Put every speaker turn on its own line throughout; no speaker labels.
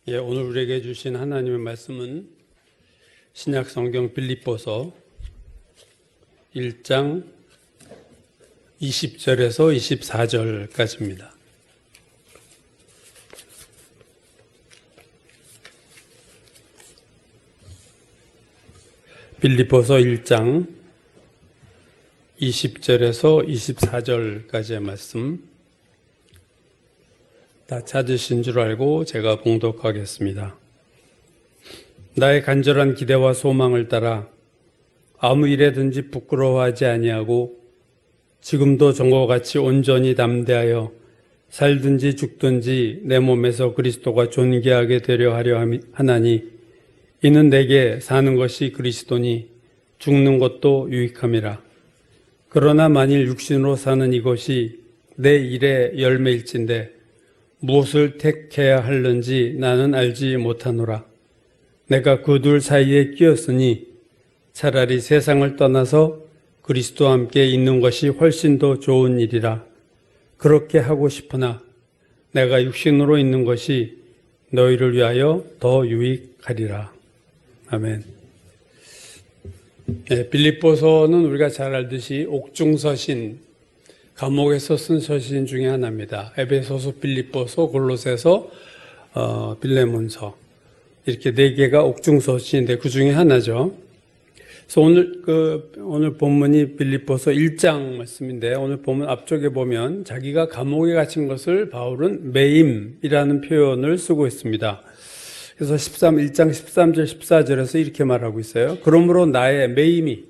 오늘 우리에게 주신 하나님의 말씀은 신약 성경 빌립보서 1장 20절에서 24절까지입니다. 빌립보서 1장 20절에서 24절까지의 말씀 다 찾으신 줄 알고 제가 봉독하겠습니다. 나의 간절한 기대와 소망을 따라 아무 일에든지 부끄러워하지 아니하고 지금도 전과 같이 온전히 담대하여 살든지 죽든지 내 몸에서 그리스도가 존귀하게 되려 하려 하나니 이는 내게 사는 것이 그리스도니 죽는 것도 유익함이라. 그러나 만일 육신으로 사는 이것이 내 일의 열매일진데 무엇을 택해야 할는지 나는 알지 못하노라. 내가 그 둘 사이에 끼었으니 차라리 세상을 떠나서 그리스도와 함께 있는 것이 훨씬 더 좋은 일이라. 그렇게 하고 싶으나 내가 육신으로 있는 것이 너희를 위하여 더 유익하리라. 아멘. 빌립보서는 우리가 잘 알듯이 옥중서신, 감옥에서 쓴 서신 중에 하나입니다. 에베소서, 빌립보서, 골로새서, 빌레몬서, 이렇게 네 개가 옥중서신인데 그 중에 하나죠. 그래서 오늘 본문이 빌립보서 1장 말씀인데, 오늘 본문 앞쪽에 보면 자기가 감옥에 갇힌 것을 바울은 매임이라는 표현을 쓰고 있습니다. 그래서 1장 13절 14절에서 이렇게 말하고 있어요. 그러므로 나의 매임이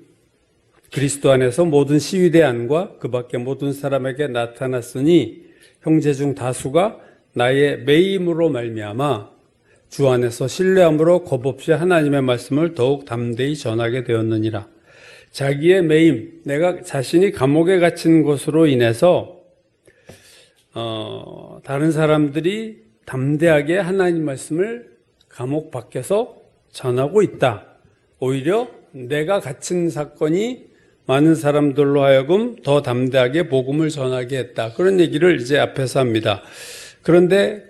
그리스도 안에서 모든 시위대 안과 그 밖에 모든 사람에게 나타났으니 형제 중 다수가 나의 매임으로 말미암아 주 안에서 신뢰함으로 겁없이 하나님의 말씀을 더욱 담대히 전하게 되었느니라. 자기의 매임, 내가 자신이 감옥에 갇힌 것으로 인해서 다른 사람들이 담대하게 하나님 말씀을 감옥 밖에서 전하고 있다. 오히려 내가 갇힌 사건이 많은 사람들로 하여금 더 담대하게 복음을 전하게 했다. 그런 얘기를 이제 앞에서 합니다. 그런데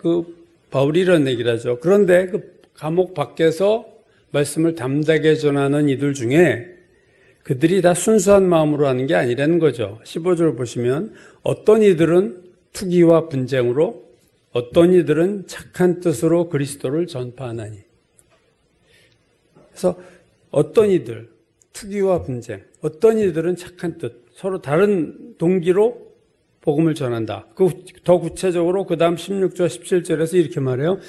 바울이 이런 얘기를 하죠. 그런데 감옥 밖에서 말씀을 담대하게 전하는 이들 중에 그들이 다 순수한 마음으로 하는 게 아니라는 거죠. 15절 보시면 어떤 이들은 투기와 분쟁으로, 어떤 이들은 착한 뜻으로 그리스도를 전파하나니. 그래서 어떤 이들, 투기와 분쟁, 어떤 이들은 착한 뜻, 서로 다른 동기로 복음을 전한다. 더 구체적으로 그 다음 16절, 17절에서 이렇게 말해요.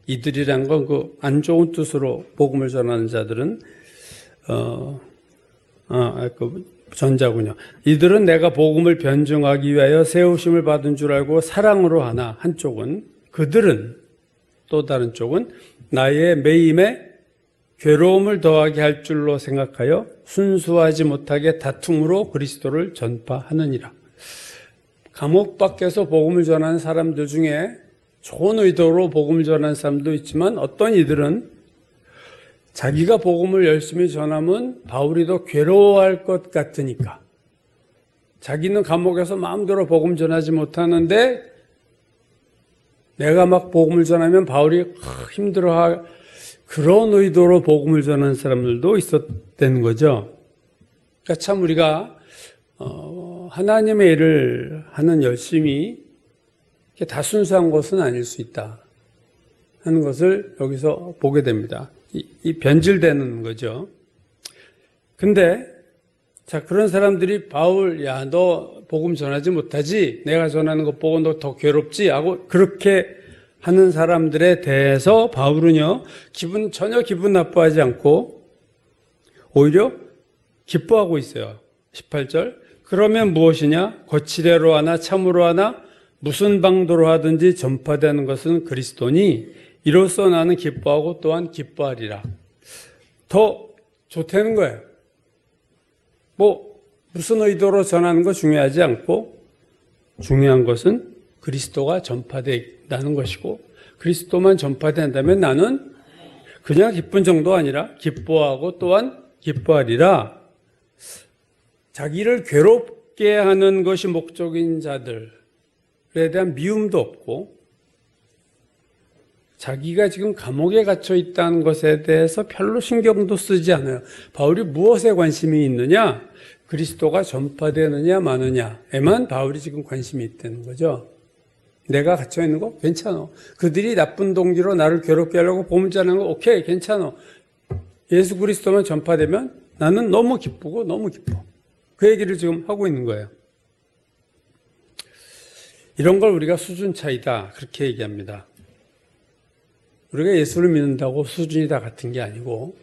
이들이란 건 안 좋은 뜻으로 복음을 전하는 자들은, 전자군요. 이들은 내가 복음을 변증하기 위하여 세우심을 받은 줄 알고 사랑으로 하나, 한쪽은, 그들은, 또 다른 쪽은 나의 매임에 괴로움을 더하게 할 줄로 생각하여 순수하지 못하게 다툼으로 그리스도를 전파하느니라. 감옥 밖에서 복음을 전하는 사람들 중에 좋은 의도로 복음을 전하는 사람도 있지만 어떤 이들은 자기가 복음을 열심히 전하면 바울이 더 괴로워할 것 같으니까 자기는 감옥에서 마음대로 복음 전하지 못하는데 내가 막 복음을 전하면 바울이 힘들어할 그런 의도로 복음을 전하는 사람들도 있었다는 거죠. 그러니까 참 우리가 하나님의 일을 하는 열심이 다 순수한 것은 아닐 수 있다 하는 것을 여기서 보게 됩니다. 이 변질되는 거죠. 근데 자 그런 사람들이 바울, 야 너 복음 전하지 못하지? 내가 전하는 것 보고 너 더 괴롭지? 하고 그렇게 하는 사람들에 대해서 바울은요, 전혀 기분 나빠하지 않고 오히려 기뻐하고 있어요. 18절. 그러면 무엇이냐? 거칠애로 하나 참으로 하나 무슨 방도로 하든지 전파되는 것은 그리스도니 이로써 나는 기뻐하고 또한 기뻐하리라. 더 좋다는 거예요. 무슨 의도로 전하는 거 중요하지 않고 중요한 것은 그리스도가 전파된다는 것이고 그리스도만 전파된다면 나는 그냥 기쁜 정도 아니라 기뻐하고 또한 기뻐하리라. 자기를 괴롭게 하는 것이 목적인 자들에 대한 미움도 없고 자기가 지금 감옥에 갇혀 있다는 것에 대해서 별로 신경도 쓰지 않아요. 바울이 무엇에 관심이 있느냐? 그리스도가 전파되느냐 마느냐에만 바울이 지금 관심이 있다는 거죠. 내가 갇혀 있는 거 괜찮아. 그들이 나쁜 동기로 나를 괴롭게 하려고 보물자는 거 오케이 괜찮아. 예수 그리스도만 전파되면 나는 너무 기쁘고 너무 기뻐. 그 얘기를 지금 하고 있는 거예요. 이런 걸 우리가 수준 차이다 그렇게 얘기합니다. 우리가 예수를 믿는다고 수준이 다 같은 게 아니고,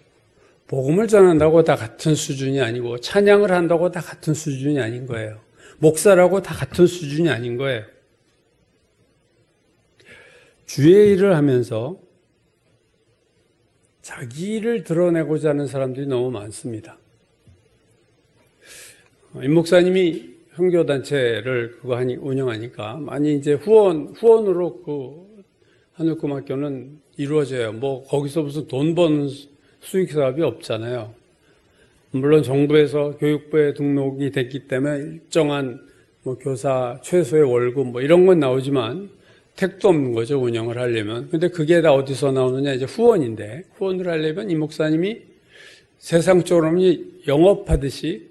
복음을 전한다고 다 같은 수준이 아니고, 찬양을 한다고 다 같은 수준이 아닌 거예요. 목사라고 다 같은 수준이 아닌 거예요. 주의 일을 하면서 자기 일을 드러내고자 하는 사람들이 너무 많습니다. 임 목사님이 선교단체를 운영하니까 많이 이제 후원으로 그 한울고등학교는 이루어져요. 뭐 거기서 무슨 돈 버는 수익 사업이 없잖아요. 물론 정부에서 교육부에 등록이 됐기 때문에 일정한 뭐 교사 최소의 월급 뭐 이런 건 나오지만 택도 없는 거죠, 운영을 하려면. 근데 그게 다 어디서 나오느냐, 이제 후원인데, 후원을 하려면 이 목사님이 세상적으로는 영업하듯이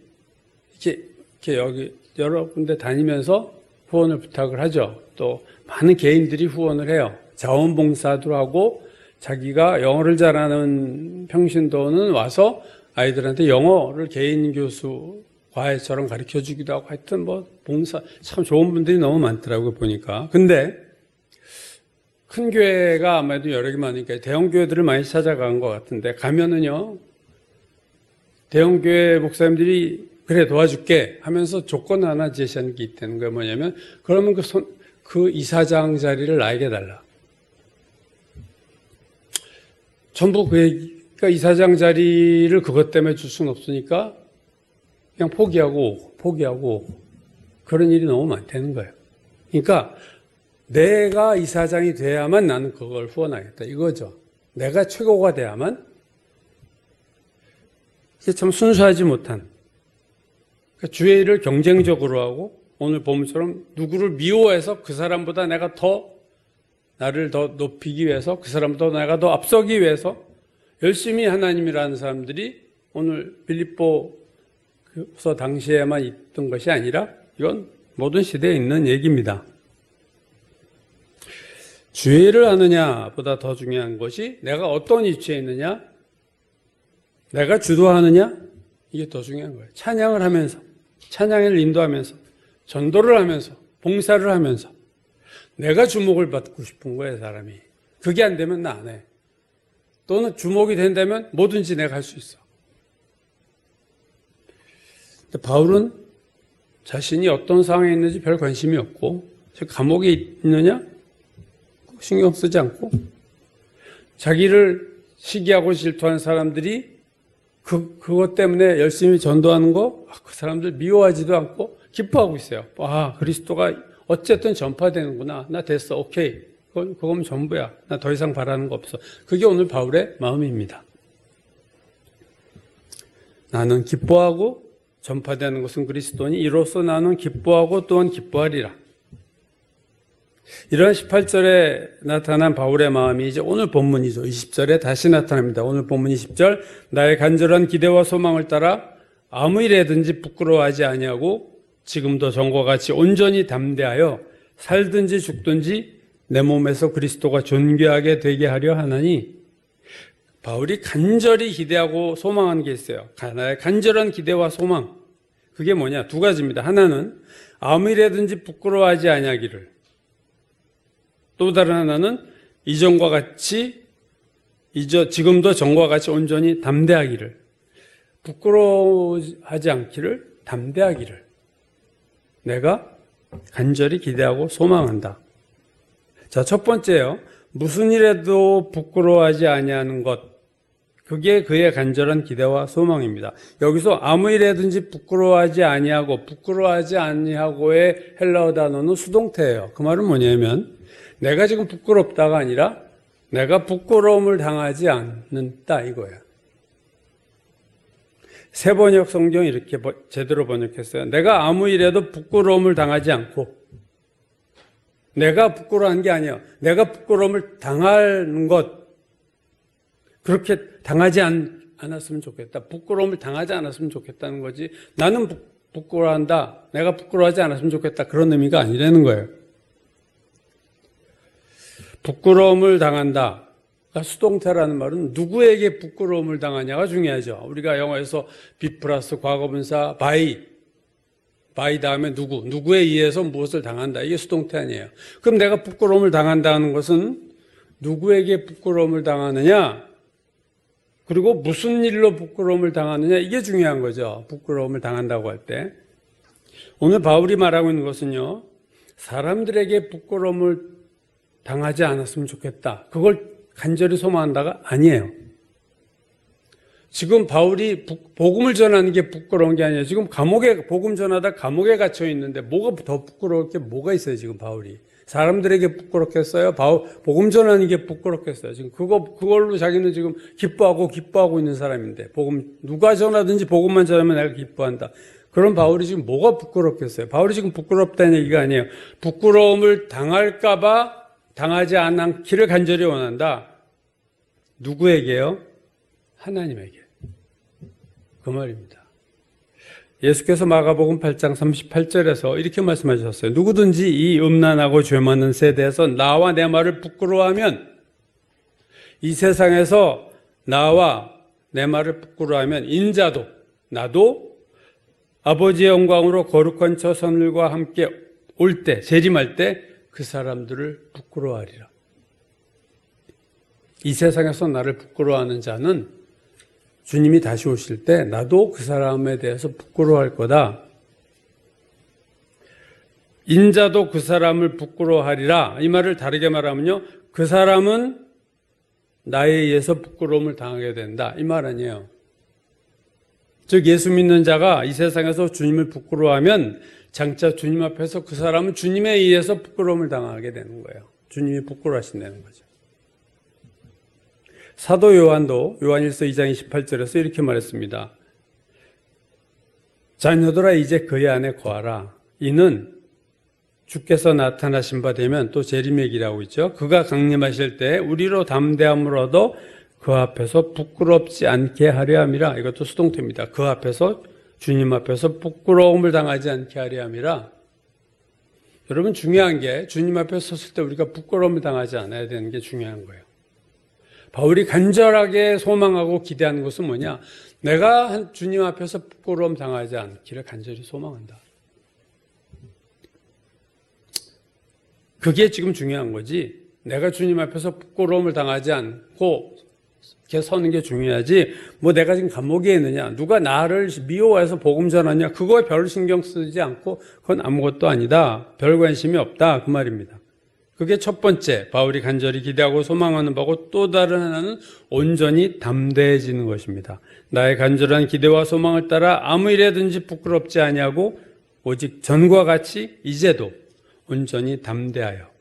이렇게 여기 여러 군데 다니면서 후원을 부탁을 하죠. 또 많은 개인들이 후원을 해요. 자원봉사도 하고, 자기가 영어를 잘하는 평신도는 와서 아이들한테 영어를 개인 교수 과외처럼 가르쳐 주기도 하고, 하여튼 뭐 봉사, 참 좋은 분들이 너무 많더라고요, 보니까. 근데 큰 교회가 아마도 여러 개 많으니까 대형 교회들을 많이 찾아간 것 같은데, 가면은요, 대형 교회 목사님들이 그래 도와줄게 하면서 조건 하나 제시하는 게 있다는 거예요. 뭐냐면, 그러면 그 이사장 자리를 나에게 달라. 전부 그러니까 이사장 자리를 그것 때문에 줄 수는 없으니까 그냥 포기하고 그런 일이 너무 많다는 거예요. 그러니까 내가 이사장이 돼야만 나는 그걸 후원하겠다 이거죠. 내가 최고가 돼야만. 이게 참 순수하지 못한, 그러니까 주의 일을 경쟁적으로 하고, 오늘 본문처럼 누구를 미워해서 그 사람보다 내가 나를 더 높이기 위해서, 그 사람보다 내가 더 앞서기 위해서 열심히 하나님이라는 사람들이 오늘 빌립보서 당시에만 있던 것이 아니라 이건 모든 시대에 있는 얘기입니다. 주의 일을 하느냐보다 더 중요한 것이 내가 어떤 위치에 있느냐, 내가 주도하느냐, 이게 더 중요한 거예요. 찬양을 하면서, 찬양을 인도하면서, 전도를 하면서, 봉사를 하면서 내가 주목을 받고 싶은 거예요, 사람이. 그게 안 되면 나 안 해. 또는 주목이 된다면 뭐든지 내가 할 수 있어. 근데 바울은 자신이 어떤 상황에 있는지 별 관심이 없고, 감옥에 있느냐? 신경 쓰지 않고, 자기를 시기하고 질투하는 사람들이 그것 때문에 열심히 전도하는 거, 그 사람들 미워하지도 않고 기뻐하고 있어요. 그리스도가 어쨌든 전파되는구나. 나 됐어. 오케이. 그건 전부야. 나 더 이상 바라는 거 없어. 그게 오늘 바울의 마음입니다. 나는 기뻐하고 전파되는 것은 그리스도니 이로써 나는 기뻐하고 또한 기뻐하리라. 이런 18절에 나타난 바울의 마음이 이제 오늘 본문이죠. 20절에 다시 나타납니다. 오늘 본문 20절. 나의 간절한 기대와 소망을 따라 아무 일에든지 부끄러워하지 아니하고 지금도 전과 같이 온전히 담대하여 살든지 죽든지 내 몸에서 그리스도가 존귀하게 되게 하려 하나니. 바울이 간절히 기대하고 소망하는 게 있어요. 나의 간절한 기대와 소망. 그게 뭐냐? 두 가지입니다. 하나는 아무 일에든지 부끄러워하지 아니하기를. 또 다른 하나는 이전과 같이 지금도 전과 같이 온전히 담대하기를. 부끄러워하지 않기를, 담대하기를. 내가 간절히 기대하고 소망한다. 자, 첫 번째요. 무슨 일에도 부끄러워하지 아니하는 것. 그게 그의 간절한 기대와 소망입니다. 여기서 아무 일에든지 부끄러워하지 아니하고의 헬라어 단어는 수동태예요. 그 말은 뭐냐면 내가 지금 부끄럽다가 아니라 내가 부끄러움을 당하지 않는다 이거예요. 새번역 성경 이렇게 제대로 번역했어요. 내가 아무 일에도 부끄러움을 당하지 않고 내가 부끄러워한 게 아니에요. 내가 부끄러움을 당하는 것, 그렇게 당하지 않았으면 좋겠다. 부끄러움을 당하지 않았으면 좋겠다는 거지. 나는 부끄러워한다. 내가 부끄러워하지 않았으면 좋겠다. 그런 의미가 아니라는 거예요. 부끄러움을 당한다. 수동태라는 말은 누구에게 부끄러움을 당하냐가 중요하죠. 우리가 영어에서 be 플러스 과거분사 by 다음에 누구에 의해서 무엇을 당한다. 이게 수동태 아니에요. 그럼 내가 부끄러움을 당한다는 것은 누구에게 부끄러움을 당하느냐, 그리고 무슨 일로 부끄러움을 당하느냐, 이게 중요한 거죠. 부끄러움을 당한다고 할 때. 오늘 바울이 말하고 있는 것은요, 사람들에게 부끄러움을 당하지 않았으면 좋겠다. 그걸 간절히 소망한다가 아니에요. 지금 바울이 복음을 전하는 게 부끄러운 게 아니에요. 지금 복음 전하다 감옥에 갇혀 있는데 뭐가 더 부끄러울 게 뭐가 있어요, 지금 바울이. 사람들에게 부끄럽겠어요? 복음 전하는 게 부끄럽겠어요? 지금 그걸로 자기는 지금 기뻐하고 있는 사람인데, 누가 전하든지 복음만 전하면 내가 기뻐한다. 그럼 바울이 지금 뭐가 부끄럽겠어요? 바울이 지금 부끄럽다는 얘기가 아니에요. 부끄러움을 당할까봐 당하지 않기를 간절히 원한다. 누구에게요? 하나님에게. 그 말입니다. 예수께서 마가복음 8장 38절에서 이렇게 말씀하셨어요. 누구든지 이 음란하고 죄 많은 세대에서 나와 내 말을 부끄러워하면, 이 세상에서 나와 내 말을 부끄러워하면 인자도, 나도 아버지의 영광으로 거룩한 처소들과 함께 올 때, 재림할 때 그 사람들을 부끄러워하리라. 이 세상에서 나를 부끄러워하는 자는 주님이 다시 오실 때 나도 그 사람에 대해서 부끄러워할 거다. 인자도 그 사람을 부끄러워하리라. 이 말을 다르게 말하면요, 그 사람은 나에 의해서 부끄러움을 당하게 된다. 이 말 아니에요. 즉 예수 믿는 자가 이 세상에서 주님을 부끄러워하면 장차 주님 앞에서 그 사람은 주님에 의해서 부끄러움을 당하게 되는 거예요. 주님이 부끄러워하신다는 거죠. 사도 요한도 요한일서 2장 28절에서 이렇게 말했습니다. 자녀들아 이제 그의 안에 거하라. 이는 주께서 나타나신 바 되면, 또 재림의 길이라고 있죠. 그가 강림하실 때 우리로 담대함을 얻어 그 앞에서 부끄럽지 않게 하려 함이라. 이것도 수동태입니다. 그 앞에서, 주님 앞에서 부끄러움을 당하지 않게 하려 함이라. 여러분, 중요한 게 주님 앞에 섰을 때 우리가 부끄러움을 당하지 않아야 되는 게 중요한 거예요. 바울이 간절하게 소망하고 기대하는 것은 뭐냐? 내가 주님 앞에서 부끄러움 당하지 않기를 간절히 소망한다. 그게 지금 중요한 거지. 내가 주님 앞에서 부끄러움을 당하지 않고 이렇게 서는 게 중요하지, 뭐 내가 지금 감옥에 있느냐, 누가 나를 미워해서 복음 전하냐, 그거에 별 신경 쓰지 않고 그건 아무것도 아니다. 별 관심이 없다. 그 말입니다. 그게 첫 번째, 바울이 간절히 기대하고 소망하는 바고, 또 다른 하나는 온전히 담대해지는 것입니다. 나의 간절한 기대와 소망을 따라 아무 일에든지 부끄럽지 아니하고 오직 전과 같이 이제도 온전히 담대하여.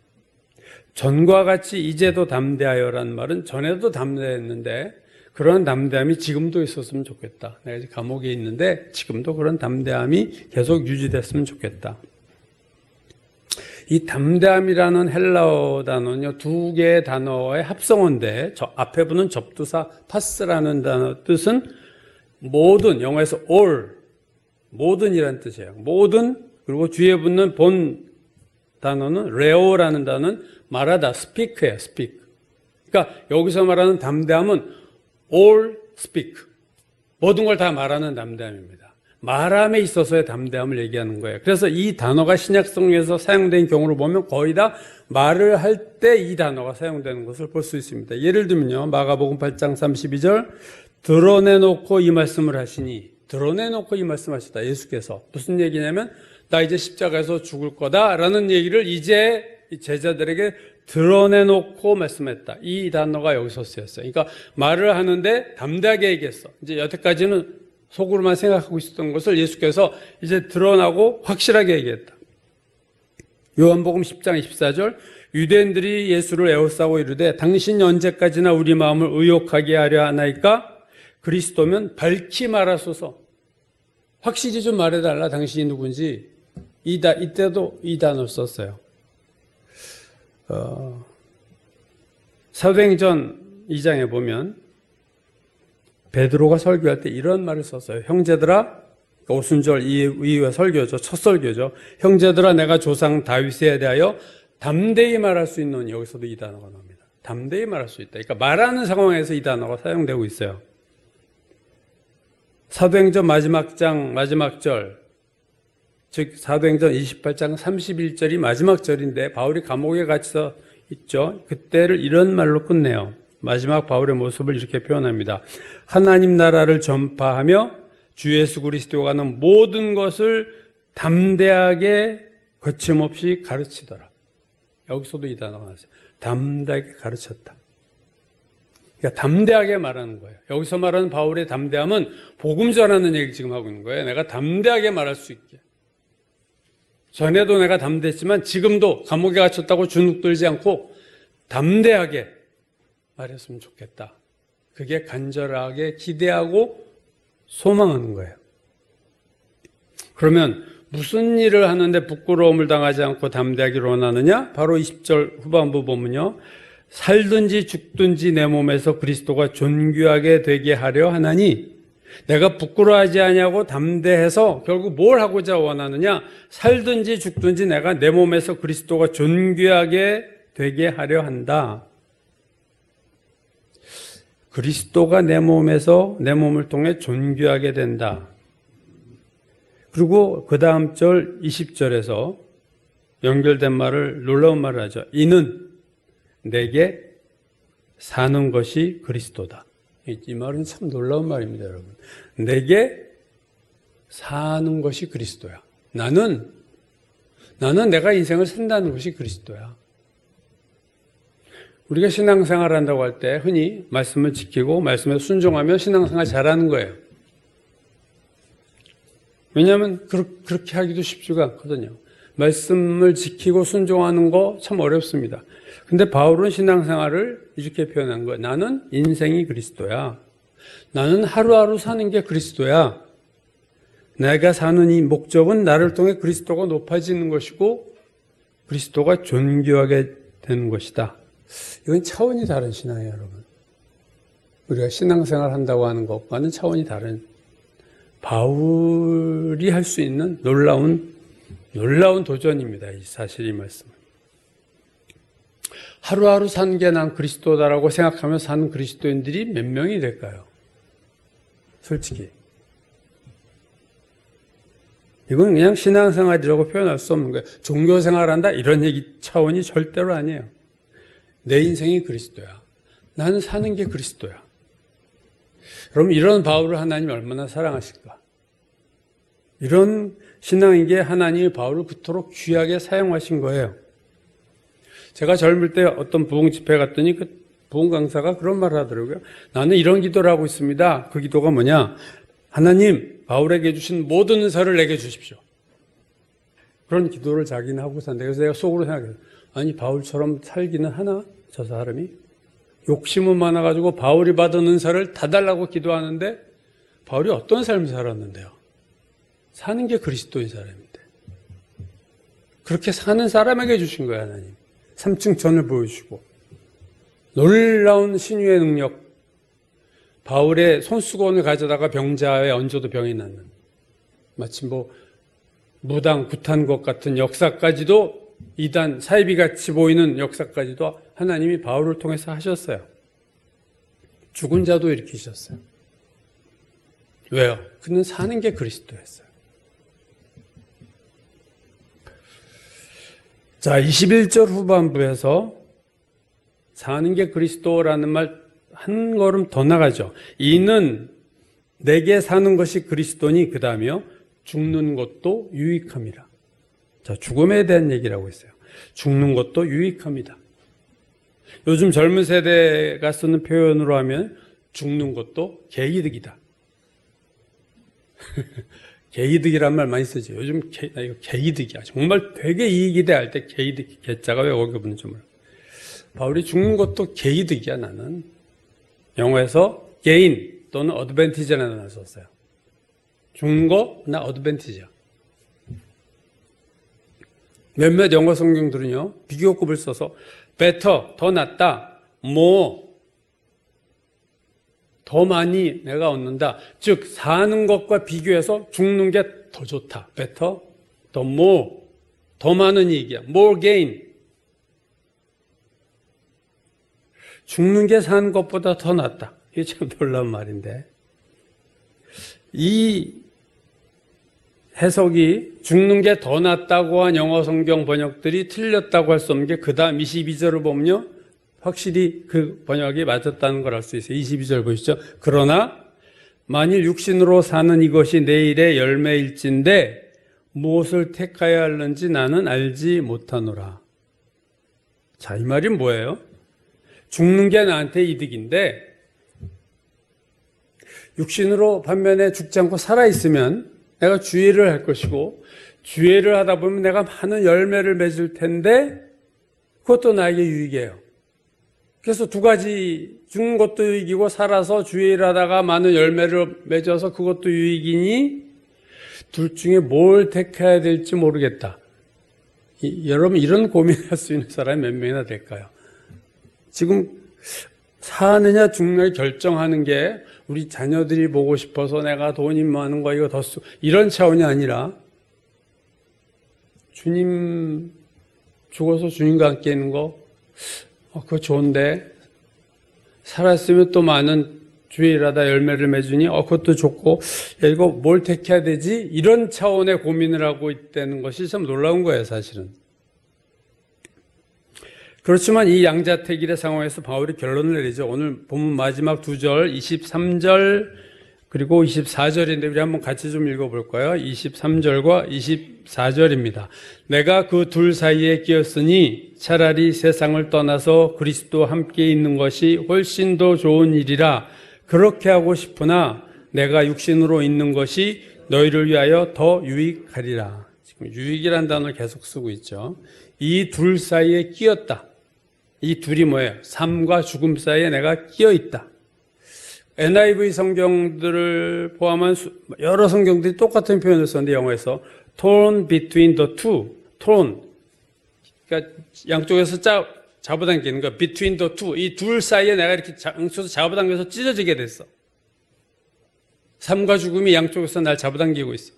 전과 같이 이제도 담대하여라는 말은 전에도 담대했는데 그런 담대함이 지금도 있었으면 좋겠다. 내가 이제 감옥에 있는데 지금도 그런 담대함이 계속 유지됐으면 좋겠다. 이 담대함이라는 헬라어 단어는요, 두 개의 단어의 합성어인데, 앞에 붙는 접두사 파스라는 단어 뜻은 모든, 영어에서 all, 모든이라는 뜻이에요. 모든, 그리고 뒤에 붙는 본 단어는 레오라는 단어는 말하다, speak예요, speak. 그러니까 여기서 말하는 담대함은 all speak, 모든 걸 다 말하는 담대함입니다. 말함에 있어서의 담대함을 얘기하는 거예요. 그래서 이 단어가 신약성경에서 사용된 경우를 보면 거의 다 말을 할 때 이 단어가 사용되는 것을 볼 수 있습니다. 예를 들면요, 마가복음 8장 32절, 드러내놓고 이 말씀을 하시니, 드러내놓고 이 말씀하시다. 예수께서 무슨 얘기냐면, 나 이제 십자가에서 죽을 거다라는 얘기를 이제 제자들에게 드러내놓고 말씀했다. 이 단어가 여기서 쓰였어요. 그러니까 말을 하는데 담대하게 얘기했어. 이제 여태까지는 속으로만 생각하고 있었던 것을 예수께서 이제 드러나고 확실하게 얘기했다. 요한복음 10장 24절, 유대인들이 예수를 에워싸고 이르되 당신이 언제까지나 우리 마음을 의욕하게 하려 하나이까? 그리스도면 밝히 말하소서. 확실히 좀 말해달라. 당신이 누군지. 이때도 이 단어를 썼어요. 사도행전 2장에 보면 베드로가 설교할 때 이런 말을 썼어요. 형제들아, 오순절 이후의 설교죠. 첫 설교죠. 형제들아, 내가 조상 다윗에 대하여 담대히 말할 수 있는, 여기서도 이 단어가 나옵니다. 담대히 말할 수 있다. 그러니까 말하는 상황에서 이 단어가 사용되고 있어요. 사도행전 마지막 장 마지막 절, 즉 사도행전 28장 31절이 마지막 절인데 바울이 감옥에 갇혀 있죠. 그때를 이런 말로 끝내요. 마지막 바울의 모습을 이렇게 표현합니다. 하나님 나라를 전파하며 주 예수 그리스도가 하는 모든 것을 담대하게 거침없이 가르치더라. 여기서도 이 단어가 나왔어요. 담대하게 가르쳤다. 그러니까 담대하게 말하는 거예요. 여기서 말하는 바울의 담대함은 복음 전하는 얘기 지금 하고 있는 거예요. 내가 담대하게 말할 수 있게. 전에도 내가 담대했지만 지금도 감옥에 갇혔다고 주눅들지 않고 담대하게 말했으면 좋겠다. 그게 간절하게 기대하고 소망하는 거예요. 그러면 무슨 일을 하는데 부끄러움을 당하지 않고 담대하기를 원하느냐? 바로 20절 후반부 보면요. 살든지 죽든지 내 몸에서 그리스도가 존귀하게 되게 하려 하나니 내가 부끄러워하지 아니하고 담대해서 결국 뭘 하고자 원하느냐? 살든지 죽든지 내가 내 몸에서 그리스도가 존귀하게 되게 하려 한다. 그리스도가 내 몸에서 내 몸을 통해 존귀하게 된다. 그리고 그 다음 절 20절에서 연결된 말을 놀라운 말을 하죠. 이는 내게 사는 것이 그리스도다. 이 말은 참 놀라운 말입니다, 여러분. 내게 사는 것이 그리스도야. 나는 내가 인생을 산다는 것이 그리스도야. 우리가 신앙생활 한다고 할 때 흔히 말씀을 지키고 말씀에 순종하면 신앙생활 잘하는 거예요. 왜냐하면 그렇게 하기도 쉽지가 않거든요. 말씀을 지키고 순종하는 거 참 어렵습니다. 근데 바울은 신앙생활을 이렇게 표현한 거예요. 나는 인생이 그리스도야. 나는 하루하루 사는 게 그리스도야. 내가 사는 이 목적은 나를 통해 그리스도가 높아지는 것이고 그리스도가 존귀하게 되는 것이다. 이건 차원이 다른 신앙이에요, 여러분. 우리가 신앙생활 한다고 하는 것과는 차원이 다른, 바울이 할 수 있는 놀라운 도전입니다. 사실 이 말씀은. 하루하루 사는 게 난 그리스도다라고 생각하며 사는 그리스도인들이 몇 명이 될까요? 솔직히. 이건 그냥 신앙생활이라고 표현할 수 없는 거예요. 종교생활한다 이런 얘기 차원이 절대로 아니에요. 내 인생이 그리스도야. 나는 사는 게 그리스도야. 그럼 이런 바울을 하나님이 얼마나 사랑하실까? 이런 신앙에게 하나님이 바울을 그토록 귀하게 사용하신 거예요. 제가 젊을 때 어떤 부흥 집회 갔더니 그 부흥 강사가 그런 말을 하더라고요. 나는 이런 기도를 하고 있습니다. 그 기도가 뭐냐? 하나님, 바울에게 주신 모든 은사를 내게 주십시오. 그런 기도를 자기는 하고 산다. 그래서 내가 속으로 생각해요. 아니, 바울처럼 살기는 하나? 저 사람이? 욕심은 많아가지고 바울이 받은 은사를 다 달라고 기도하는데 바울이 어떤 삶을 살았는데요? 사는 게 그리스도인 사람인데. 그렇게 사는 사람에게 주신 거예요, 하나님. 3층 전을 보여주시고. 놀라운 신유의 능력. 바울의 손수건을 가져다가 병자에 얹어도 병이 낫는. 마치 무당, 굿한 것 같은 역사까지도 이단, 사이비같이 보이는 역사까지도 하나님이 바울을 통해서 하셨어요. 죽은 자도 일으키셨어요. 왜요? 그는 사는 게 그리스도였어요. 자, 21절 후반부에서 사는 게 그리스도라는 말 한 걸음 더 나가죠. 이는 내게 사는 것이 그리스도니 그 다음이요. 죽는 것도 유익함이라. 자, 죽음에 대한 얘기라고 했어요. 죽는 것도 유익합니다. 요즘 젊은 세대가 쓰는 표현으로 하면 죽는 것도 개이득이다. 개이득이란 말 많이 쓰죠. 요즘 이거 개이득이야. 정말 되게 이익이 돼 할 때 개이득, 개자가 왜 거기 붙는지 몰라. 바울이 죽는 것도 개이득이야, 나는. 영어에서 gain 또는 advantage라는 단어를 썼어요. 죽는 거, 나 advantage야. 몇몇 영어 성경들은요, 비교급을 써서 better, 더 낫다. more, 더 많이 내가 얻는다. 즉 사는 것과 비교해서 죽는 게 더 좋다. better, 더 more, 더 많은 이익이야. more gain. 죽는 게 사는 것보다 더 낫다. 이게 참 놀라운 말인데, 이 해석이 죽는 게 더 낫다고 한 영어 성경 번역들이 틀렸다고 할 수 없는 게 그 다음 22절을 보면요, 확실히 그 번역이 맞았다는 걸 알 수 있어요. 22절 보시죠. 그러나 만일 육신으로 사는 이것이 내일의 열매일진데 무엇을 택하여야 하는지 나는 알지 못하노라. 자, 이 말이 뭐예요? 죽는 게 나한테 이득인데, 육신으로 반면에 죽지 않고 살아있으면 내가 주의를 할 것이고, 주의를 하다 보면 내가 많은 열매를 맺을 텐데 그것도 나에게 유익이에요. 그래서 두 가지, 죽는 것도 유익이고 살아서 주의를 하다가 많은 열매를 맺어서 그것도 유익이니 둘 중에 뭘 택해야 될지 모르겠다. 여러분, 이런 고민할 수 있는 사람이 몇 명이나 될까요? 지금 사느냐 죽느냐 결정하는 게 우리 자녀들이 보고 싶어서 내가 돈이 많은 거 이거 더 쓰, 이런 차원이 아니라 주님, 죽어서 주님과 함께 있는 거, 그거 좋은데, 살았으면 또 많은 주일하다 열매를 맺으니 그것도 좋고, 야, 이거 뭘 택해야 되지? 이런 차원의 고민을 하고 있다는 것이 참 놀라운 거예요, 사실은. 그렇지만 이 양자택일의 상황에서 바울이 결론을 내리죠. 오늘 본문 마지막 2절, 23절 그리고 24절인데 우리 한번 같이 좀 읽어볼까요? 23절과 24절입니다. 내가 그 둘 사이에 끼었으니 차라리 세상을 떠나서 그리스도와 함께 있는 것이 훨씬 더 좋은 일이라 그렇게 하고 싶으나 내가 육신으로 있는 것이 너희를 위하여 더 유익하리라. 지금 유익이라는 단어를 계속 쓰고 있죠. 이 둘 사이에 끼었다. 이 둘이 뭐예요? 삶과 죽음 사이에 내가 끼어 있다. NIV 성경들을 포함한 여러 성경들이 똑같은 표현을 썼는데 영어에서 torn between the two, torn, 그러니까 양쪽에서 잡아당기는 거, between the two, 이 둘 사이에 내가 이렇게 양쪽에서 잡아당겨서 찢어지게 됐어. 삶과 죽음이 양쪽에서 날 잡아당기고 있어.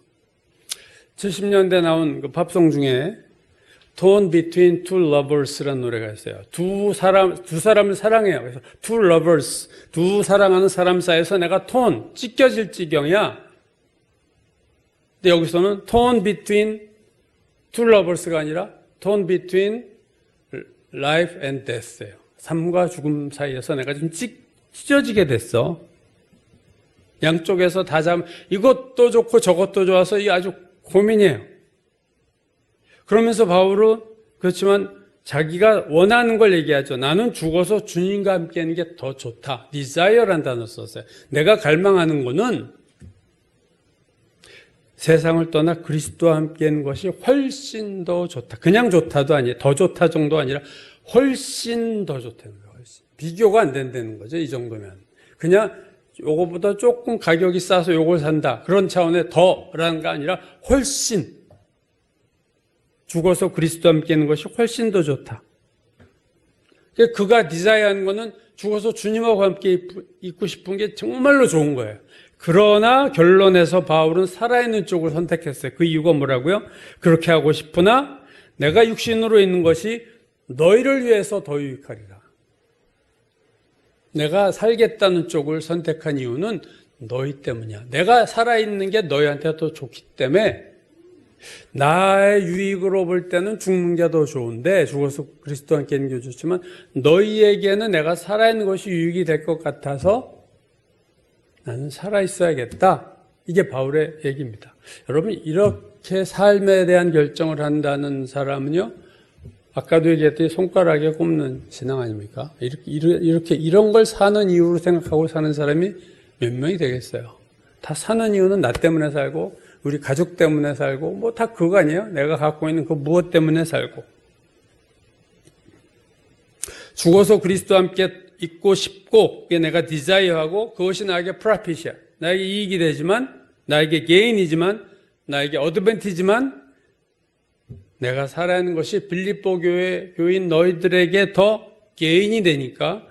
70년대 나온 그 팝송 중에 torn between two lovers라는 노래가 있어요. 두 사람을 사랑해요. 그래서 two lovers, 두 사랑하는 사람 사이에서 내가 torn, 찢겨질 지경이야. 근데 여기서는 torn between two lovers가 아니라 torn between life and death예요. 삶과 죽음 사이에서 내가 좀 찢어지게 됐어. 양쪽에서 다 이것도 좋고 저것도 좋아서 이게 아주 고민이에요. 그러면서 바울은 그렇지만 자기가 원하는 걸 얘기하죠. 나는 죽어서 주님과 함께 하는 게 더 좋다. desire라는 단어 썼어요. 내가 갈망하는 거는 세상을 떠나 그리스도와 함께 하는 것이 훨씬 더 좋다. 그냥 좋다도 아니에요. 더 좋다 정도 아니라 훨씬 더 좋다는 거예요. 훨씬. 비교가 안 된다는 거죠. 이 정도면. 그냥 요거보다 조금 가격이 싸서 요걸 산다. 그런 차원의 더라는 게 아니라 훨씬. 죽어서 그리스도와 함께 있는 것이 훨씬 더 좋다. 그가 디자이어하는 거는 죽어서 주님하고 함께 있고 싶은 게 정말로 좋은 거예요. 그러나 결론에서 바울은 살아있는 쪽을 선택했어요. 그 이유가 뭐라고요? 그렇게 하고 싶으나 내가 육신으로 있는 것이 너희를 위해서 더 유익하리라. 내가 살겠다는 쪽을 선택한 이유는 너희 때문이야. 내가 살아있는 게 너희한테 더 좋기 때문에 나의 유익으로 볼 때는 죽는 게 더 좋은데 죽어서 그리스도와 함께 있는 게 좋지만 너희에게는 내가 살아있는 것이 유익이 될 것 같아서 나는 살아있어야겠다. 이게 바울의 얘기입니다. 여러분, 이렇게 삶에 대한 결정을 한다는 사람은요, 아까도 얘기했더니 손가락에 꼽는 신앙 아닙니까? 이런 걸 사는 이유로 생각하고 사는 사람이 몇 명이 되겠어요? 다 사는 이유는 나 때문에 살고 우리 가족 때문에 살고 뭐 다 그거 아니에요? 내가 갖고 있는 그 무엇 때문에 살고. 죽어서 그리스도와 함께 있고 싶고 그게 내가 디자이어하고 그것이 나에게 프라핏이야. 나에게 이익이 되지만 나에게 게인이지만 나에게 어드밴티지만 내가 살아야 하는 것이 빌립보 교회 교인 너희들에게 더 개인이 되니까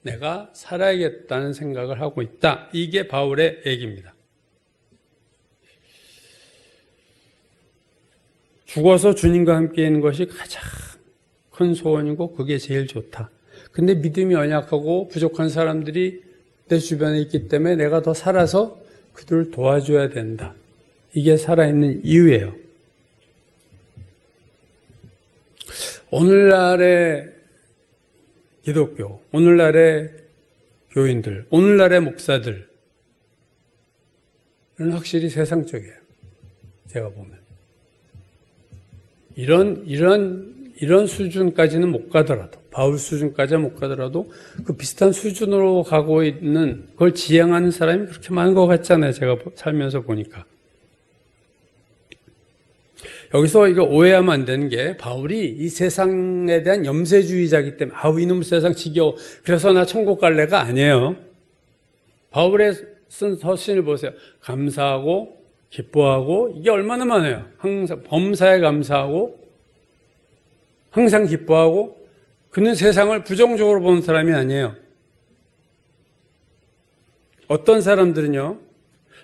내가 살아야겠다는 생각을 하고 있다. 이게 바울의 얘기입니다. 죽어서 주님과 함께 있는 것이 가장 큰 소원이고 그게 제일 좋다. 근데 믿음이 연약하고 부족한 사람들이 내 주변에 있기 때문에 내가 더 살아서 그들을 도와줘야 된다. 이게 살아있는 이유예요. 오늘날의 기독교, 오늘날의 교인들, 오늘날의 목사들은 확실히 세상적이에요. 제가 보면. 이런 수준까지는 못 가더라도, 바울 수준까지는 못 가더라도 그 비슷한 수준으로 가고 있는 그걸 지향하는 사람이 그렇게 많은 것 같잖아요. 제가 살면서 보니까. 여기서 이거 오해하면 안 되는 게 바울이 이 세상에 대한 염세주의자이기 때문에 이놈 세상 지겨워. 그래서 나 천국 갈래가 아니에요. 바울의 쓴 서신을 보세요. 감사하고 기뻐하고 이게 얼마나 많아요. 항상 범사에 감사하고 항상 기뻐하고 그는 세상을 부정적으로 보는 사람이 아니에요. 어떤 사람들은요.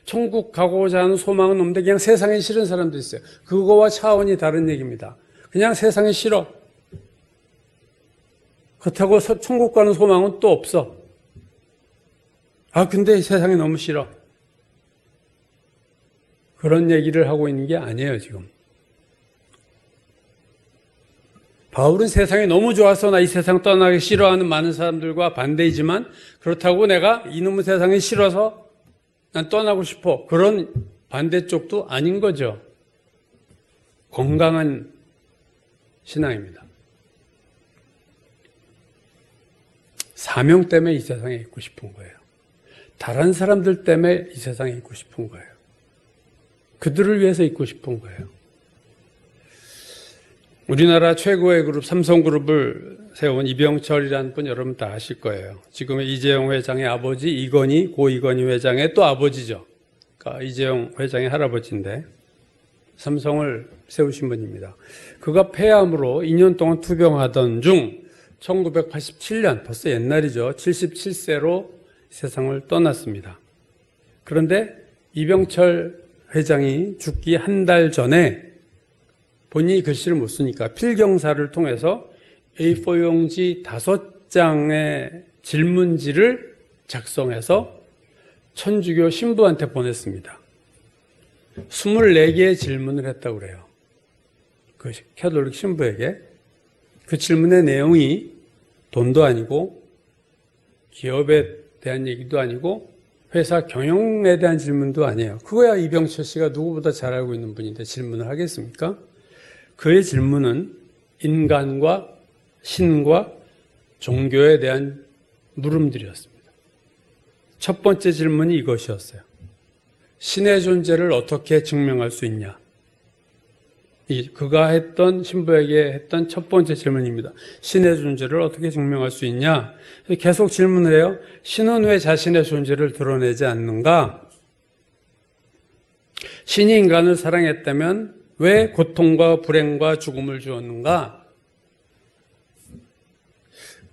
천국 가고자 하는 소망은 없는데 그냥 세상에 싫은 사람도 있어요. 그거와 차원이 다른 얘기입니다. 그냥 세상에 싫어. 그렇다고 천국 가는 소망은 또 없어. 근데 세상이 너무 싫어. 그런 얘기를 하고 있는 게 아니에요, 지금. 바울은 세상이 너무 좋아서 나 이 세상 떠나기 싫어하는 많은 사람들과 반대이지만 그렇다고 내가 이놈의 세상이 싫어서 난 떠나고 싶어. 그런 반대쪽도 아닌 거죠. 건강한 신앙입니다. 사명 때문에 이 세상에 있고 싶은 거예요. 다른 사람들 때문에 이 세상에 있고 싶은 거예요. 그들을 위해서 있고 싶은 거예요. 우리나라 최고의 그룹 삼성그룹을 세운 이병철이라는 분 여러분 다 아실 거예요. 지금의 이재용 회장의 아버지 이건희, 고 이건희 회장의 또 아버지죠. 그러니까 이재용 회장의 할아버지인데 삼성을 세우신 분입니다. 그가 폐암으로 2년 동안 투병하던 중 1987년, 벌써 옛날이죠. 77세로 세상을 떠났습니다. 그런데 이병철 회장이 죽기 한 달 전에 본인이 글씨를 못 쓰니까 필경사를 통해서 A4 용지 5장의 질문지를 작성해서 천주교 신부한테 보냈습니다. 24개의 질문을 했다고 그래요. 그 캐톨릭 신부에게. 그 질문의 내용이 돈도 아니고 기업에 대한 얘기도 아니고 회사 경영에 대한 질문도 아니에요. 그거야 이병철 씨가 누구보다 잘 알고 있는 분인데 질문을 하겠습니까? 그의 질문은 인간과 신과 종교에 대한 물음들이었습니다. 첫 번째 질문이 이것이었어요. 신의 존재를 어떻게 증명할 수 있냐? 그가 했던 신부에게 했던 첫 번째 질문입니다. 신의 존재를 어떻게 증명할 수 있냐? 계속 질문을 해요. 신은 왜 자신의 존재를 드러내지 않는가? 신이 인간을 사랑했다면 왜 고통과 불행과 죽음을 주었는가?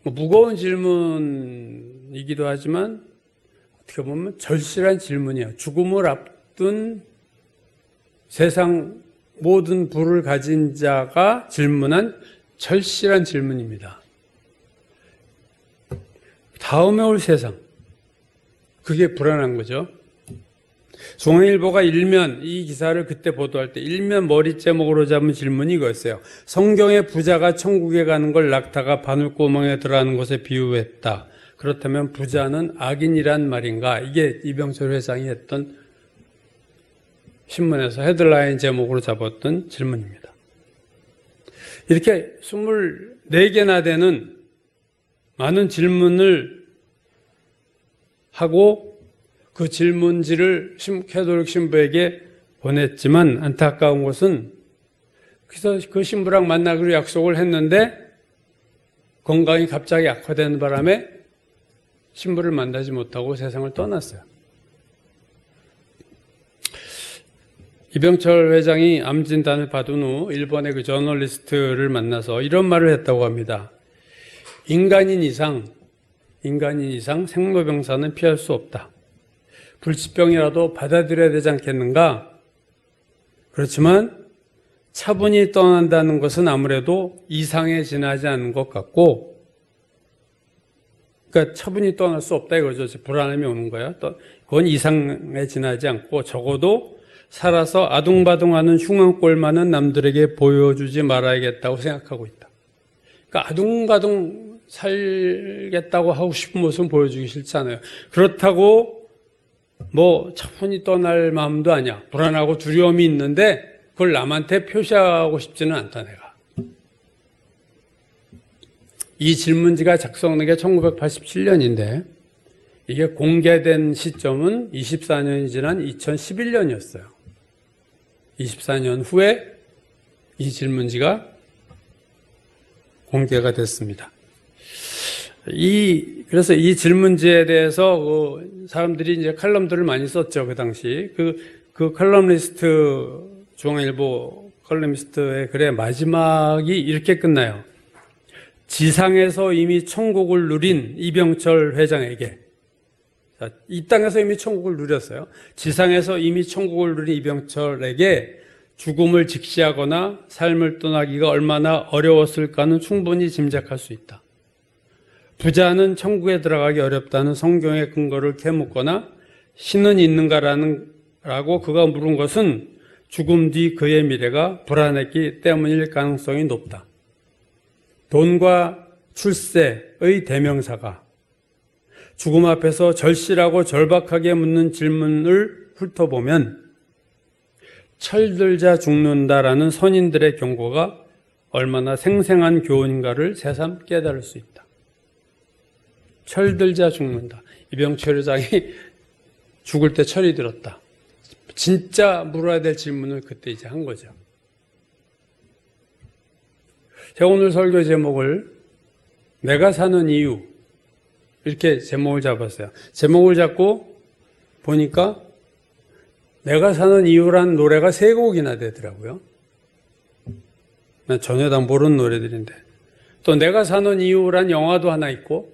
무거운 질문이기도 하지만 어떻게 보면 절실한 질문이에요. 죽음을 앞둔 세상 모든 부를 가진 자가 질문한 절실한 질문입니다. 다음에 올 세상, 그게 불안한 거죠. 중앙일보가 이 기사를 그때 보도할 때 일면 머리 제목으로 잡은 질문이 이거였어요. 성경의 부자가 천국에 가는 걸 낙타가 바늘구멍에 들어가는 것에 비유했다. 그렇다면 부자는 악인이란 말인가? 이게 이병철 회장이 했던 신문에서 헤드라인 제목으로 잡았던 질문입니다. 이렇게 24개나 되는 많은 질문을 하고 그 질문지를 캐톨릭 신부에게 보냈지만 안타까운 것은 그래서 그 신부랑 만나기로 약속을 했는데 건강이 갑자기 악화되는 바람에 신부를 만나지 못하고 세상을 떠났어요. 이병철 회장이 암 진단을 받은 후 일본의 그 저널리스트를 만나서 이런 말을 했다고 합니다. 인간인 이상 생로병사는 피할 수 없다. 불치병이라도 받아들여야 되지 않겠는가? 그렇지만 차분히 떠난다는 것은 아무래도 이상에 지나지 않는 것 같고, 그러니까 차분히 떠날 수 없다 이거죠. 불안함이 오는 거야. 그건 이상에 지나지 않고 적어도 살아서 아둥바둥하는 흉한 꼴만은 남들에게 보여주지 말아야겠다고 생각하고 있다. 그러니까 아둥바둥 살겠다고 하고 싶은 모습은 보여주기 싫잖아요. 그렇다고 뭐 차분히 떠날 마음도 아니야. 불안하고 두려움이 있는데 그걸 남한테 표시하고 싶지는 않다 내가. 이 질문지가 작성된 게 1987년인데 이게 공개된 시점은 24년이 지난 2011년이었어요. 24년 후에 이 질문지가 공개가 됐습니다. 그래서 이 질문지에 대해서 사람들이 이제 칼럼들을 많이 썼죠, 그 당시. 그 칼럼니스트, 중앙일보 칼럼니스트의 글의 마지막이 이렇게 끝나요. 지상에서 이미 천국을 누린 이병철 회장에게, 자, 이 땅에서 이미 천국을 누렸어요. 지상에서 이미 천국을 누린 이병철에게 죽음을 직시하거나 삶을 떠나기가 얼마나 어려웠을까는 충분히 짐작할 수 있다. 부자는 천국에 들어가기 어렵다는 성경의 근거를 캐묻거나 신은 있는가라고 그가 물은 것은 죽음 뒤 그의 미래가 불안했기 때문일 가능성이 높다. 돈과 출세의 대명사가 죽음 앞에서 절실하고 절박하게 묻는 질문을 훑어보면 철들자 죽는다라는 선인들의 경고가 얼마나 생생한 교훈인가를 새삼 깨달을 수 있다. 철들자 죽는다. 이병철 회장이 죽을 때 철이 들었다. 진짜 물어야 될 질문을 그때 이제 한 거죠. 제가 오늘 설교 제목을 내가 사는 이유 이렇게 제목을 잡았어요. 제목을 잡고 보니까 내가 사는 이유란 노래가 3곡이나 되더라고요. 난 전혀 다 모르는 노래들인데. 또 내가 사는 이유란 영화도 하나 있고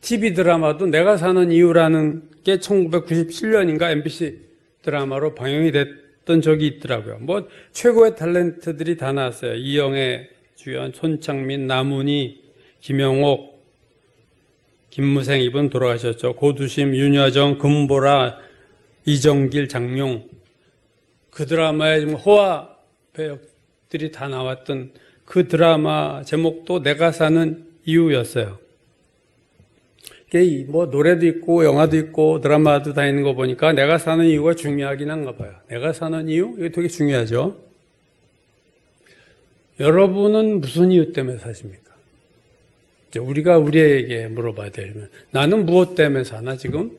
TV 드라마도 내가 사는 이유라는 게 1997년인가 MBC 드라마로 방영이 됐던 적이 있더라고요. 뭐 최고의 탤런트들이 다 나왔어요. 이영애 주연, 손창민, 남훈이, 김영옥, 김무생 이분 돌아가셨죠. 고두심, 윤여정, 금보라, 이정길, 장용. 그 드라마에 좀 호화 배역들이 다 나왔던 그 드라마 제목도 내가 사는 이유였어요. 뭐 노래도 있고 영화도 있고 드라마도 다 있는 거 보니까 내가 사는 이유가 중요하긴 한가 봐요. 내가 사는 이유? 이게 되게 중요하죠. 여러분은 무슨 이유 때문에 사십니까? 이제 우리가 우리에게 물어봐야 되면 나는 무엇 때문에 사나 지금?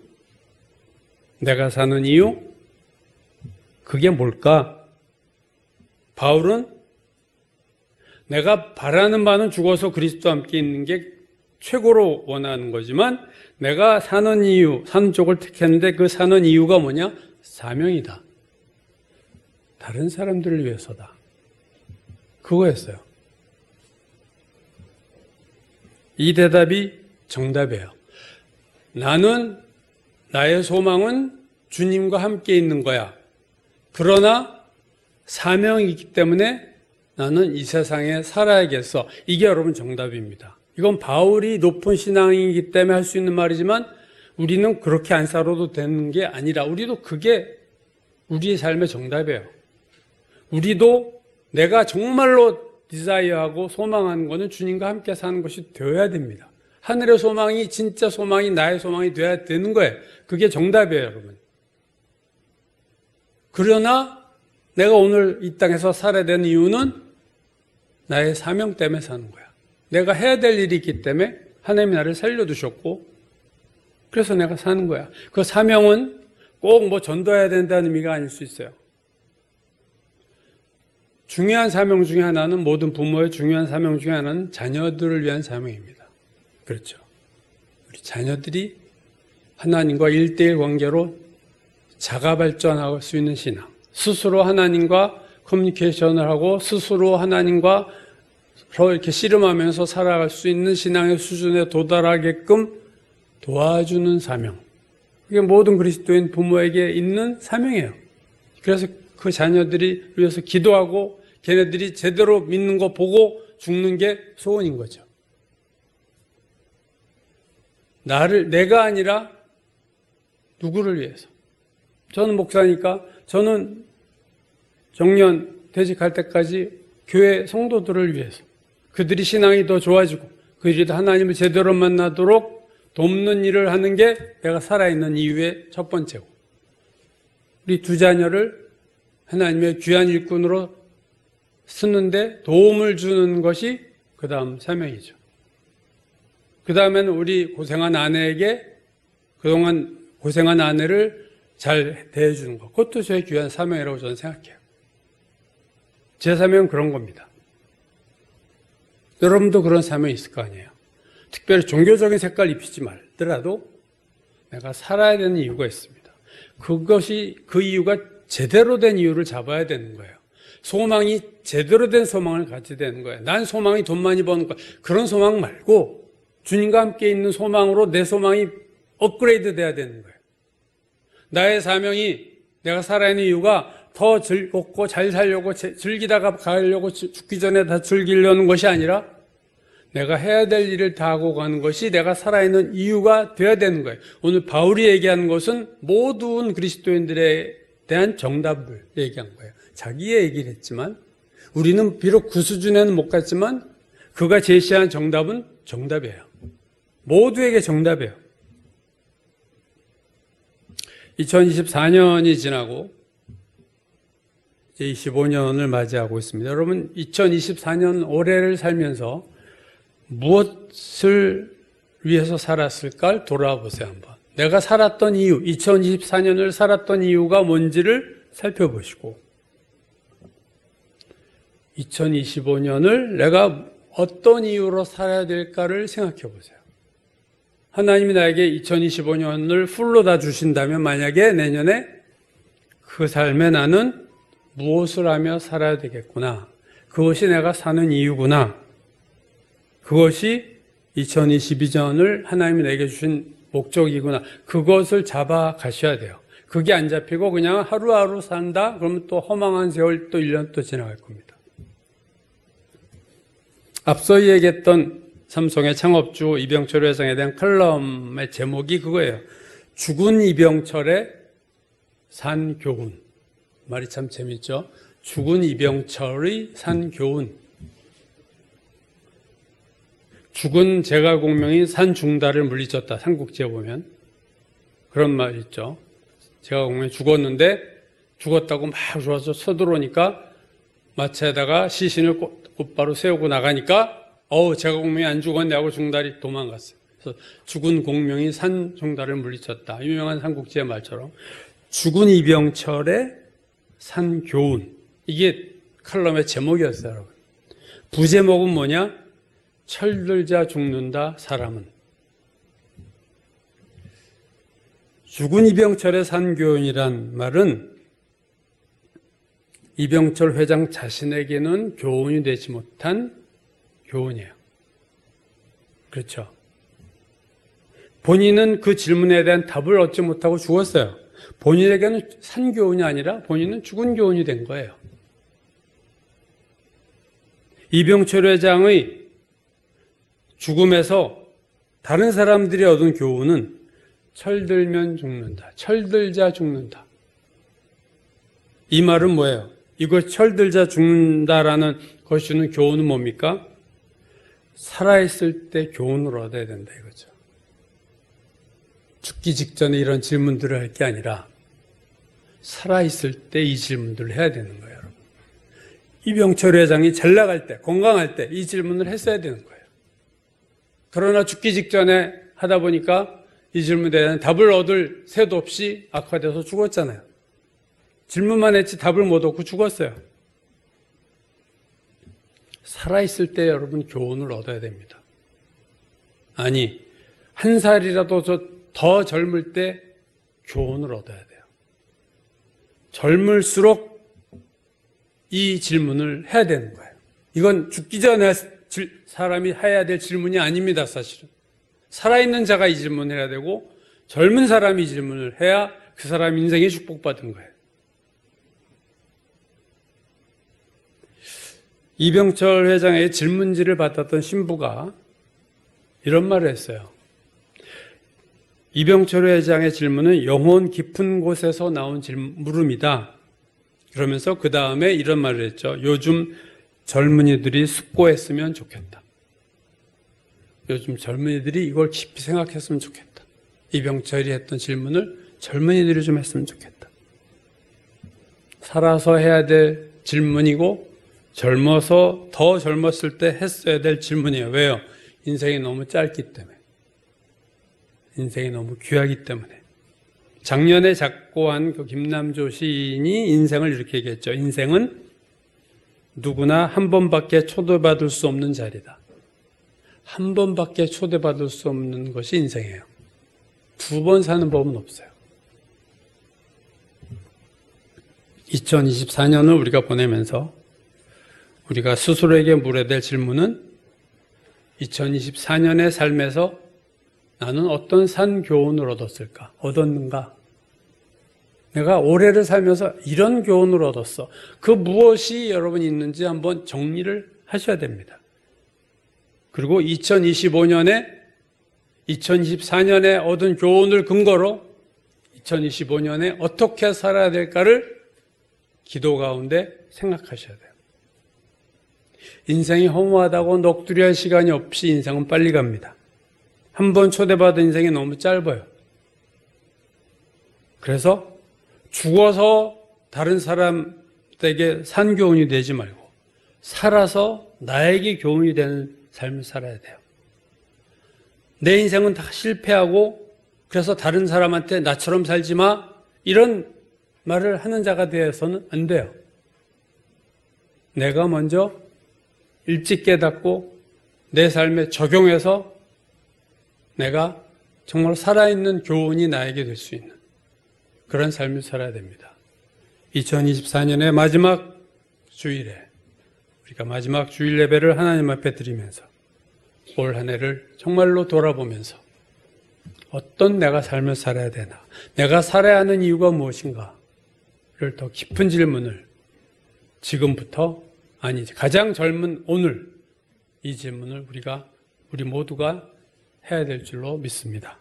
내가 사는 이유? 그게 뭘까? 바울은 내가 바라는 바는 죽어서 그리스도와 함께 있는 게 최고로 원하는 거지만 내가 사는 이유, 사는 쪽을 택했는데 그 사는 이유가 뭐냐? 사명이다. 다른 사람들을 위해서다. 그거였어요. 이 대답이 정답이에요. 나는 나의 소망은 주님과 함께 있는 거야. 그러나 사명이 있기 때문에 나는 이 세상에 살아야겠어. 이게 여러분 정답입니다. 이건 바울이 높은 신앙이기 때문에 할 수 있는 말이지만 우리는 그렇게 안 살아도 되는 게 아니라 우리도 그게 우리의 삶의 정답이에요. 우리도 내가 정말로 디자이어하고 소망하는 것은 주님과 함께 사는 것이 되어야 됩니다. 하늘의 소망이 진짜 소망이 나의 소망이 되어야 되는 거예요. 그게 정답이에요, 여러분. 그러나 내가 오늘 이 땅에서 살아야 되는 이유는 나의 사명 때문에 사는 거야. 내가 해야 될 일이 있기 때문에 하나님이 나를 살려두셨고 그래서 내가 사는 거야. 그 사명은 꼭 뭐 전도해야 된다는 의미가 아닐 수 있어요. 중요한 사명 중에 하나는 모든 부모의 중요한 사명 중에 하나는 자녀들을 위한 사명입니다. 그렇죠. 우리 자녀들이 하나님과 1:1 관계로 자가 발전할 수 있는 신앙, 스스로 하나님과 커뮤니케이션을 하고 스스로 하나님과 서로 이렇게 씨름하면서 살아갈 수 있는 신앙의 수준에 도달하게끔 도와주는 사명. 이게 모든 그리스도인 부모에게 있는 사명이에요. 그래서 그 자녀들이 위해서 기도하고 걔네들이 제대로 믿는 거 보고 죽는 게 소원인 거죠. 내가 아니라 누구를 위해서. 저는 목사니까 저는 정년 퇴직할 때까지 교회 성도들을 위해서 그들이 신앙이 더 좋아지고 그들이 더 하나님을 제대로 만나도록 돕는 일을 하는 게 내가 살아있는 이유의 첫 번째고, 우리 두 자녀를 하나님의 귀한 일꾼으로 쓰는데 도움을 주는 것이 그 다음 사명이죠. 그 다음에는 우리 고생한 아내에게 그동안 고생한 아내를 잘 대해주는 것, 그것도 저의 귀한 사명이라고 저는 생각해요. 제 사명은 그런 겁니다. 여러분도 그런 사명이 있을 거 아니에요. 특별히 종교적인 색깔 입히지 말더라도 내가 살아야 되는 이유가 있습니다. 그 이유가 제대로 된 이유를 잡아야 되는 거예요. 소망이 제대로 된 소망을 가져야 되는 거예요. 난 소망이 돈 많이 버는 거, 그런 소망 말고 주님과 함께 있는 소망으로 내 소망이 업그레이드 돼야 되는 거예요. 나의 사명이, 내가 살아야 하는 이유가 더 즐겁고 잘 살려고 즐기다가 가려고 죽기 전에 다 즐기려는 것이 아니라 내가 해야 될 일을 다 하고 가는 것이 내가 살아있는 이유가 되어야 되는 거예요. 오늘 바울이 얘기하는 것은 모든 그리스도인들에 대한 정답을 얘기한 거예요. 자기의 얘기를 했지만 우리는 비록 그 수준에는 못 갔지만 그가 제시한 정답은 정답이에요. 모두에게 정답이에요. 2024년이 지나고 이제 25년을 맞이하고 있습니다. 여러분, 2024년 올해를 살면서 무엇을 위해서 살았을까 돌아보세요 한번. 내가 살았던 이유, 2024년을 살았던 이유가 뭔지를 살펴보시고 2025년을 내가 어떤 이유로 살아야 될까를 생각해 보세요. 하나님이 나에게 2025년을 풀로 다 주신다면 만약에 내년에 그 삶에 나는 무엇을 하며 살아야 되겠구나. 그것이 내가 사는 이유구나. 그것이 2022년을 하나님이 내게 주신 목적이구나. 그것을 잡아 가셔야 돼요. 그게 안 잡히고 그냥 하루하루 산다? 그러면 또 허망한 세월 또 1년 또 지나갈 겁니다. 앞서 얘기했던 삼성의 창업주 이병철 회장에 대한 칼럼의 제목이 그거예요. 죽은 이병철의 산 교훈. 말이 참 재밌죠? 죽은 이병철의 산 교훈. 죽은 제갈공명이 산 중달을 물리쳤다. 삼국지에 보면 그런 말 있죠. 제갈공명이 죽었는데 죽었다고 막 좋아서 서들어오니까 마차에다가 시신을 곧바로 세우고 나가니까 제갈공명이 안 죽었네 하고 중달이 도망갔어요. 그래서 죽은 공명이 산 중달을 물리쳤다. 유명한 삼국지의 말처럼 죽은 이병철의 산 교훈. 이게 칼럼의 제목이었어요, 여러분. 부제목은 뭐냐? 철들자 죽는다 사람은. 죽은 이병철의 산 교훈이란 말은 이병철 회장 자신에게는 교훈이 되지 못한 교훈이에요. 그렇죠. 본인은 그 질문에 대한 답을 얻지 못하고 죽었어요. 본인에게는 산 교훈이 아니라 본인은 죽은 교훈이 된 거예요. 이병철 회장의 죽음에서 다른 사람들이 얻은 교훈은 철들면 죽는다. 철들자 죽는다. 이 말은 뭐예요? 이거 철들자 죽는다라는 것이 주는 교훈은 뭡니까? 살아있을 때 교훈을 얻어야 된다 이거죠. 죽기 직전에 이런 질문들을 할 게 아니라 살아있을 때 이 질문들을 해야 되는 거예요. 여러분. 이병철 회장이 잘 나갈 때, 건강할 때 이 질문을 했어야 되는 거예요. 그러나 죽기 직전에 하다 보니까 이 질문에 대한 답을 얻을 새도 없이 악화돼서 죽었잖아요. 질문만 했지 답을 못 얻고 죽었어요. 살아있을 때 여러분 교훈을 얻어야 됩니다. 아니, 한 살이라도 더 젊을 때 교훈을 얻어야 돼요. 젊을수록 이 질문을 해야 되는 거예요. 이건 죽기 전에 사람이 해야 될 질문이 아닙니다, 사실은. 살아있는 자가 이 질문을 해야 되고 젊은 사람이 이 질문을 해야 그 사람 인생이 축복받은 거예요. 이병철 회장의 질문지를 받았던 신부가 이런 말을 했어요. 이병철 회장의 질문은 영혼 깊은 곳에서 나온 물음이다. 그러면서 그 다음에 이런 말을 했죠. 요즘 젊은이들이 숙고했으면 좋겠다. 요즘 젊은이들이 이걸 깊이 생각했으면 좋겠다. 이병철이 했던 질문을 젊은이들이 좀 했으면 좋겠다. 살아서 해야 될 질문이고 더 젊었을 때 했어야 될 질문이에요. 왜요? 인생이 너무 짧기 때문에. 인생이 너무 귀하기 때문에. 작년에 작고한 그 김남조 시인이 인생을 이렇게 얘기했죠. 인생은 누구나 한 번밖에 초대받을 수 없는 자리다. 한 번밖에 초대받을 수 없는 것이 인생이에요. 두 번 사는 법은 없어요. 2024년을 우리가 보내면서 우리가 스스로에게 물어야 될 질문은 2024년의 삶에서 나는 어떤 산 교훈을 얻었는가? 내가 올해를 살면서 이런 교훈을 얻었어. 그 무엇이 여러분 있는지 한번 정리를 하셔야 됩니다. 그리고 2024년에 얻은 교훈을 근거로 2025년에 어떻게 살아야 될까를 기도 가운데 생각하셔야 돼요. 인생이 허무하다고 넋두리할 시간이 없이 인생은 빨리 갑니다. 한 번 초대받은 인생이 너무 짧아요. 그래서 죽어서 다른 사람에게 산 교훈이 되지 말고 살아서 나에게 교훈이 되는 삶을 살아야 돼요. 내 인생은 다 실패하고 그래서 다른 사람한테 나처럼 살지 마 이런 말을 하는 자가 되어서는 안 돼요. 내가 먼저 일찍 깨닫고 내 삶에 적용해서 내가 정말 살아있는 교훈이 나에게 될 수 있는 그런 삶을 살아야 됩니다. 2024년의 마지막 주일에 우리가 마지막 주일 예배를 하나님 앞에 드리면서 올 한 해를 정말로 돌아보면서 어떤 내가 삶을 살아야 되나, 내가 살아야 하는 이유가 무엇인가를 더 깊은 질문을 지금부터 가장 젊은 오늘 이 질문을 우리 모두가 해야 될 줄로 믿습니다.